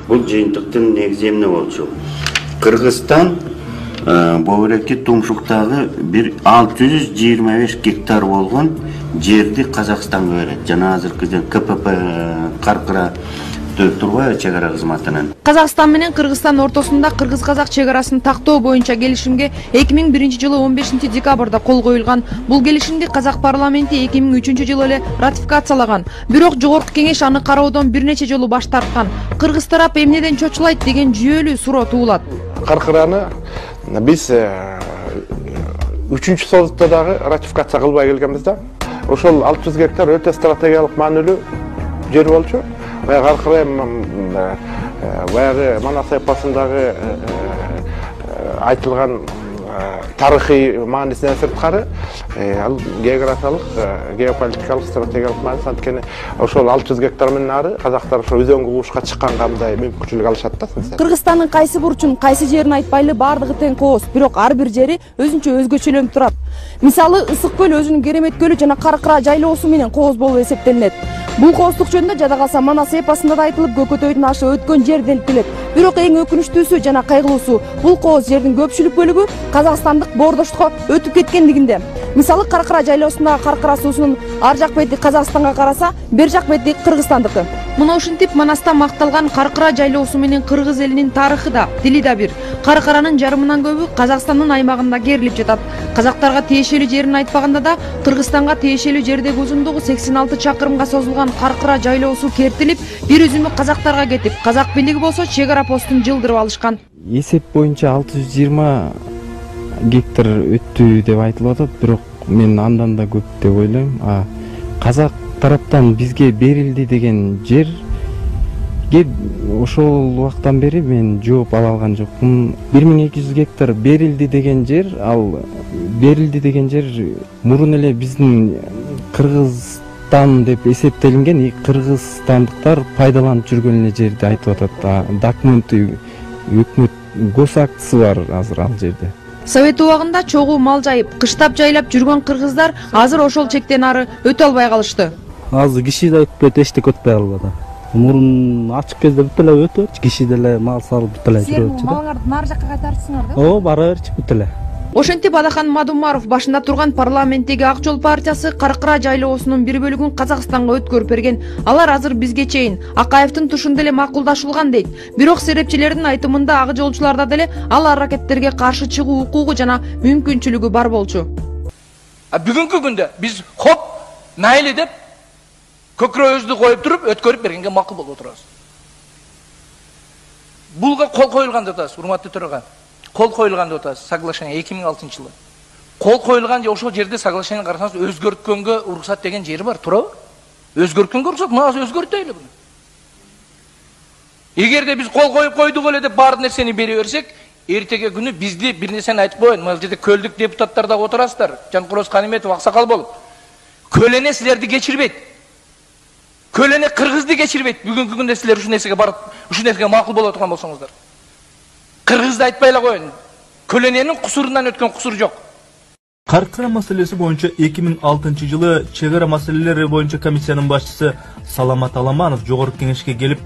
Бул жыйынтыктын негизи эмне болчу? Кыргызстан Бобуреки Тумшуктагы 625 гектар болгон жерди Казакстанга берет. Жана азыркы КПП Каркыра турбайбы чегара кызматынан. Казакстан менен Кыргызстан ортосунда кыргыз-казак чегарасын тактоо боюнча келишимге 2001-жылы 15-декабрда кол коюлган. Бул келишимди Казак парламенти 2003-жылы эле ратификациялаган. Бирок жогорку кеңеш аны кароодон бир нече жолу баш тарткан. Кыргыз тарап эмнеден чочулайт деген жүйөлүү суроо туулат. Каркыраны биз 3-созутта дагы ратификация кылбай келгенбиз да. Ошол 600 гектар өтө стратегиялык маанилүү жер болчу. Каркыра баягы Манас эпосундагы айтылган тарыхый маанисинен сырткары ал географиялык, геополитикалык, стратегиялык мааниси анткени ошол 600 гектар менен ары казактар ошо өзөнгө куушка чыккандай мүмкүнчүлүк алышат да. Кыргызстандын кайсы бурчун, кайсы жерин айтпайлы бардыгы тең кооз, бирок ар бир жери өзүнчө өзгөчөлөнүп турат. Мисалы, Ысык көл өзүнүн Керемет көлү жана Каркыра жайлоосу менен кооз болуп эсептелинет. Бул кооздук жөнүндө жада калса Манас эпосунда да айтылып, Көкөтөйдүн ашы өткөн жер делип келет. Бирок эң өкүнүчтүүсү жана кайгылуусу бул кооз жердин көпчүлүк бөлүгү Казакстандык Боордоштукка өтүп кеткендигинде. Мисалы, Каркыра жайлоосундагы Каркыра суусунун ар жак бети Казакстанга караса, бер жак бети Кыргызстандыкы. Мына ушинтип Манаста макталган Каркыра жайлоосу менен кыргыз элинин тарыхы да, тили да бир. Каркыранын жарымынан көбү Казакстандын аймагында керилип жатат. Казактарга тиешелүү жерин айтпаганда да, Кыргызстанга тиешелүү жердеги узундугу 86 чакырымга созулган Каркыра жайлоосу кертилип, бир үзүмү казактарга кетип, казак бийлиги болсо чегара постун жылдырып алышкан. Эсеп боюнча 620 гектар өттү деп айтылып атат, бирок мен андан да көп деп ойлойм. Казак тараптан бизге берилди деген жерге ошол убактан бери мен жооп ала алган жокмун. 1200 гектар берилди деген жер, ал берилди деген жер мурун эле биздин Кыргызстан деп эсептелинген, и кыргызстандыктар пайдаланып жүргөн эле жерди айтып атат. Документи өкмөт госактысы бар азыр ал жерде. Совет убагында чогуу мал жайып, кыштап жайлап жүргөн кыргыздар азыр ошол чектен ары өтө албай калышты. Азыр киши да өтпөйт, эчтек өтпөй албады. Мурун ачык кезде бүт эле өтөт, киши деле мал салып бүт эле жүрөт. Малыңарды нары жакка кайтарсыңар да? О, бара берчи бүт эле. Ошентип Адахан Мадумаров башында турган парламенттеги Ак жол партиясы Каркыра жайлоосунун бир бөлүгүн Казакстанга өткөрүп берген. Алар азыр бизге чейин Акаевдин тушунда эле макулдашылган дейт. Бирок серепчилердин айтымында ак жолчуларда деле ал аракеттерге каршы чыгуу укугу жана мүмкүнчүлүгү бар болчу. Бүгүнкү күндө биз хоп, майли деп көкрөбүздү коюп туруп өткөрүп бергенге макул болуп отурабыз. Булга кол коюлган деп атабыз, урматтуу төрага. Кол коюлган деп атабыз, соглашение 2006-жылы. Кол коюлган же ошол жерде соглашение карасаңыз өзгөрткөнгө уруксат деген жери бар, туурабы? Өзгөрткөнгө уруксат, мына өзгөртөйлү буну. Эгерде биз кол коюп койдук эле деп бар нерсени бере берсек, эртеге күнү бизди бир нерсени айтып коеюн. Мына жерде көлдүк депутаттар да отурасыздар, Жанкороз Каниметов аксакал болуп. Көлөне силерди кечирбейт. Көлөне кыргызды кечирбейт. Бүгүнкү күндө силер ушул нерсеге барып, ушул нерсеге макул боло турган болсоңуздар. Кыргызды айтпай эле коеюн. Көлөненин кусурунан өткөн кусур жок. Каркыра маселеси боюнча 2006-жылы чегара маселелери боюнча комиссиянын башчысы Саламат Аламанов жогорку кеңешке келип,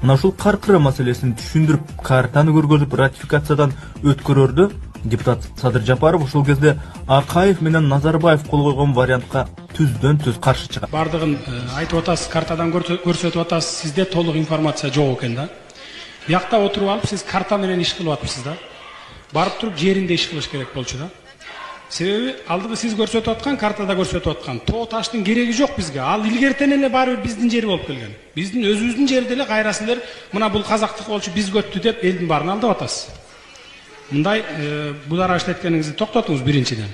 мына ушул Каркыра маселесин түшүндүрүп, картаны көргөзүп, ратификациядан өткөрөрдү. Депутат Садыр Жапаров ошол кезде Акаев менен Назарбаев кол койгон вариантка түздөн-түз каршы чыгат. Бардыгын айтып атасыз, картадан көрсөтүп атасыз, сизде толук информация жок экен да. Биякта отуруп алып, сиз карта менен иш кылып атыпсыз да. Барып туруп жеринде иш кылыш керек болчу да. Себеби алдыгы сиз көрсөтүп аткан, картада көрсөтүп аткан тоо таштын кереги жок бизге. Ал илгертен эле баары бир биздин жери болуп келген. Биздин өзүбүздүн жерде эле кайра силер мына бул казактык болчу, биз көттү деп элдин баарын алдап атасыз. Мындай будара иштеткениңизди токтотуңуз биринчиден.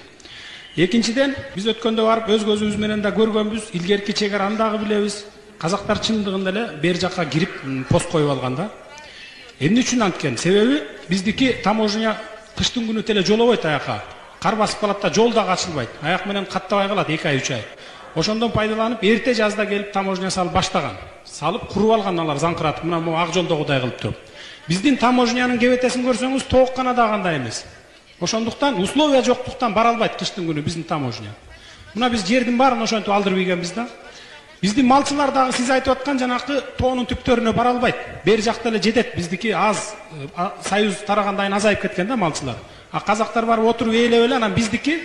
Экинчиден, биз өткөндө барып өз көзүбүз менен да көргөнбүз, илгерки чегараны дагы билебиз. Казактар чындыгында эле бер жакка кирип пост коюп алган да. Эмне үчүн анткен? Себеби биздики таможня кыштын күнү теле жолобойт аяка. Кар басып калат да, жол дагы ачылбайт. Аяк менен каттабай калат 2 ай 3 ай. Ошондон пайдаланып эрте жазда келип таможня салып баштаган. Салып куруп алган алар заңкыратып, мына могу ак жолдогудай кылып туруп. Биздин таможнянын кебетесин көрсөңүз тооккана да кандай эмес. Ошондуктан условия жоктуктан бара албайт кыштын күнү биздин таможня. Мына биз жердин баарын ошентип алдырып ийгенбиз да. Биздин малчылар дагы сиз айтып аткан жанакы тоонун түптөрүнө бара албайт. Бери жакта эле жетет. Биздики аз союз тарагандайын азайып кеткен да малчылар. А казактар барып отуруп ээлеп эле анан биздики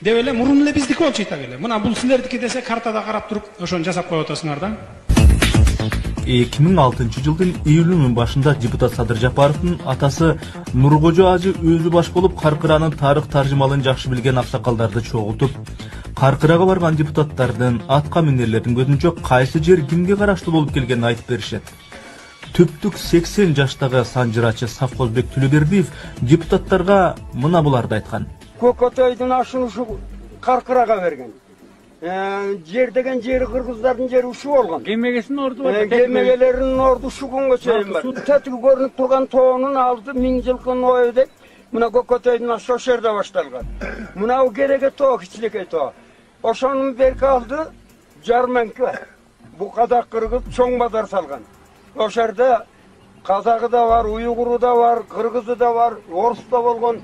деп эле мурун эле биздики болчу итак эле. Мына бул силердики десе картада карап туруп ошону жасап коюп атасыңар да. 2006 жылдын июлүнүн башында депутат Садыр Жапаровдун атасы Нуркожо ажы өзү баш болуп Каркыранын тарых таржымалын жакшы билген аксакалдарды чогултуп, Каркырага барган депутаттардын, атка минерлердин көзүнчө кайсы жер кимге караштуу болуп келгенин айтып беришет. Түптүк 80 жаштагы санжырачы Савкозбек Түлөбердиев депутаттарга мына буларды айткан. Көкөтөйдүн ашын ушу Каркырага берген. Жер деген жери кыргыздардын жери ушу болгон. Кемегесинин орду бар. Кемегелеринин орду ушу күнгө чейин бар. Тетиги көрүнүп турган тоонун алды 1000 жылкын ою деп мына Көкөтөйдүн ашы ошол жерде башталган. Мына бу кереге тоо, кичилекей тоо. Ошонун берки алды Жарменке. Бу казак кыргыз чоң базар салган. Ошол жерде казагы да бар, уйгуру да бар, кыргызы да бар, орус да болгон.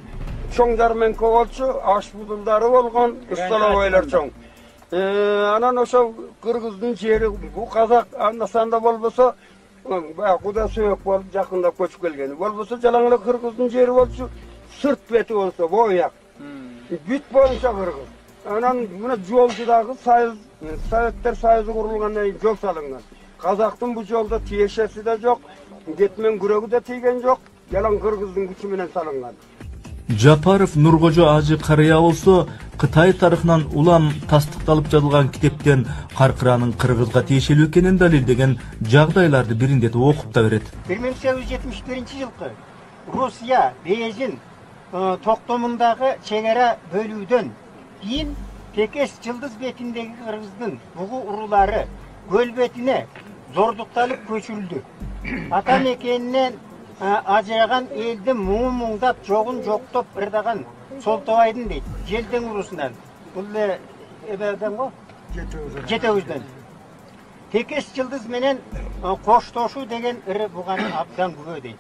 Чоң Жарменке болчу, аш будулдары болгон, ысталабайлар чоң. Анан ошо кыргыздын жери бу казак анда-санда болбосо куда сөөк болуп жакындап көчүп келген. Болбосо жалаң эле кыргыздын жери болчу, сырт бети болсо бояк. Бүт боюнча кыргыз. Анан мына жолду дагы Советтер Союзу курулгандан кийин жол салынган. Казактын бу жолдо тиешеси да жок, кетмен күрөгү да тийген жок, жалаң кыргыздын күчү менен салынган. Жапаров Нуркожо ажы карыя болсо, Кытай тарыхынан улам тастыкталып жазылган китептен Каркыранын кыргызга тиешелүү экенин далилдеген жагдайларды бириндетип окуп да берет. 1871-жылкы Русия Бейжин токтомундагы чегара бөлүүдөн кийин Текес жылдыз бетиндеги кыргыздын бугу урулары көл бетине зордукталып көчүрүлдү. Ата мекенинен ажыраган элди муңдап жогун жоктоп ырдаган Солтобайдын дейт, Желден урусунан. Бул эбеден го? Жетөбүздөн. Текес жылдыз менен коштошуу деген ыры буганы абдан күбө дейт.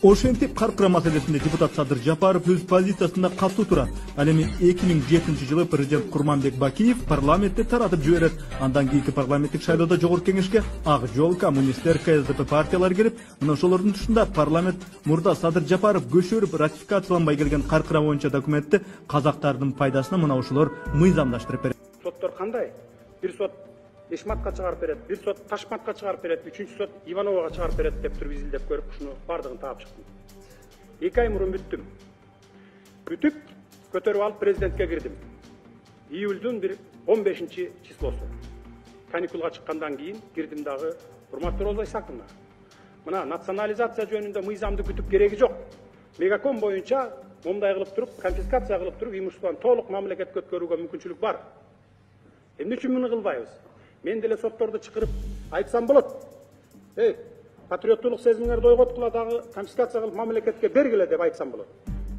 Ошентип Каркыра маселесинде депутат Садыр Жапаров өз позициясында катуу турат. Ал эми 2007-жылы президент Курманбек Бакиев парламентте таратып жиберет. Андан кийинки парламенттик шайлоодо жогорку кеңешке Ак Жол, коммунисттер, КСДП партиялар кирип, мына ошолордун тушунда парламент мурда Садыр Жапаров көчөрүп ратификацияланбай келген Каркыра боюнча документти казактардын пайдасына мына ошолор мыйзамдаштырып берет. Соттор кандай? Бир сот Эшматка чыгарып берет, бир сот Ташматка чыгарып берет, үчүнчү сот Ивановага чыгарып берет деп туруп изилдеп көрүп, ушуну бардыгын таап чыктым. 2 ай мурун бүттүм. Бүтүп, көтөрүп алып президентке кирдим. Июлдун 15-числосу. Каникулга чыккандан кийин кирдим дагы, урматтуу Роза Исаковна. Мына национализация жөнүндө мыйзамды күтүп кереги жок. Мегаком боюнча момдай кылып туруп, конфискация кылып туруп, имуществону толук мамлекетке өткөрүүгө мүмкүнчүлүк бар. Эмне үчүн муну кылбайбыз? Мен деле сотторду чакырып айтсам болот. Патриоттулук сезимиңерди ойготкула дагы конфискация кылып мамлекетке бергиле деп айтсам болот.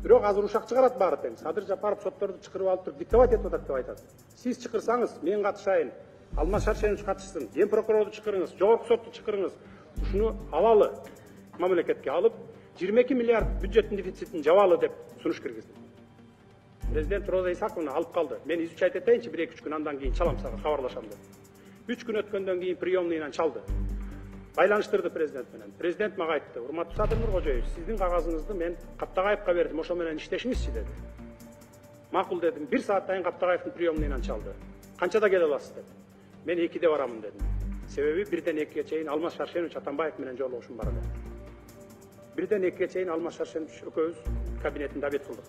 Бирок азыр ушак чыгарат баары тең. Садыр Жапаров сотторду чакырып алып туруп диктовать этип атат деп айтат. Сиз чакырсаңыз, мен катышайын. Алмаз Шаршенович катышсын. Ген прокурорду чакырыңыз, жогорку сотту чакырыңыз. Ушуну алалы. Мамлекетке алып 22 миллиард бюджеттин дефицитин жабалы деп сунуш киргиздим. Президент Роза Исаковна алып калды. Мен изучать этейинчи 1-2 күн андан кийин чалам сага, кабарлашам деп. 3 күн өткөндөн кийин приемныйынан чалды. Байланыштырды президент менен. Президент мага айтты: "Урматтуу Садыр Нуркожоевич, сиздин кагазыңызды мен Каптагаевка бердим, ошо менен иштешиңизчи" деди. Макул дедим. 1 сааттан кийин Каптагаевдин приемныйынан чалды. "Канчада келе аласыз?" деди. "Мен 2-де барамын" дедим. Себеби 1-ден 2-ге чейин Алмаз Шаршенович Атамбаев менен жолугушум бар эди. 1-ден 2-ге чейин Алмаз Шаршенович экөөбүз кабинетинде обед кылдык.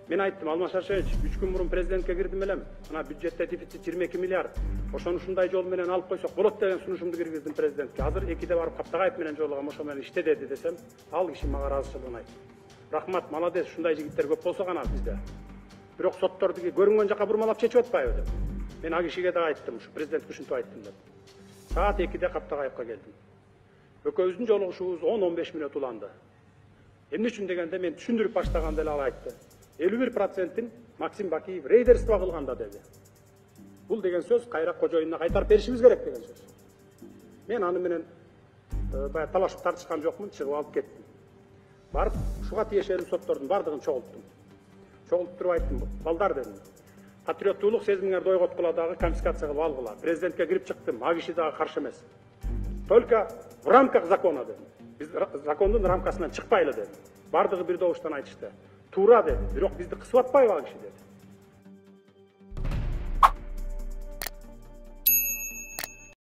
Мен айттым: "Алмаз Шаршенович, 3 күн мурун президентке кирдим элем. Мына бюджетте дефицит 22 миллиард. Ошону ушундай жол менен алып койсок болот" деген сунушумду киргиздим президентке. Азыр 2-де барып Каптагаев менен жолугам, ошо менен иште деди десем, ал киши мага ыраазычылыгын айтты. Рахмат, молодец, ушундай жигиттер көп болсо гана бизде. Бирок сотторду көрүнгөн жака бурмалап чечип атпайбы деп. Мен ал кишиге да айттым, ушу президентке ушинтип айттым деп. Саат 2-де Каптагаевка келдим. Экөөбүздүн жолугушуубуз 10-15 мүнөт уланды. Эмне үчүн дегенде мен түшүндүрүп баштаганда эле ал айтты: 51%-ин Максим Бакиев рейдерство кылганда деди. Бул деген сөз кайра кожоюнуна кайтарып беришибиз керек деген сөз. Мен аны менен баягы талашып тартышкан жокмун, чыгып алып кеттим. Барып, ушуга тиешелүү соттордун бардыгын чогулттум. Чогултуп туруп айттым: "Балдар" дедим. патриоттуулук сезимиңерди ойготкула дагы конфискация кылып алгыла. Президентке кирип чыктым, а киши дагы каршы эмес. Только в рамках закона дедим. Биз закондун рамкасынан чыкпайлы дедим. Бардыгы бир добуштан айтышты. Туура деди, бирок бизди кысып атпайбы ал киши деди.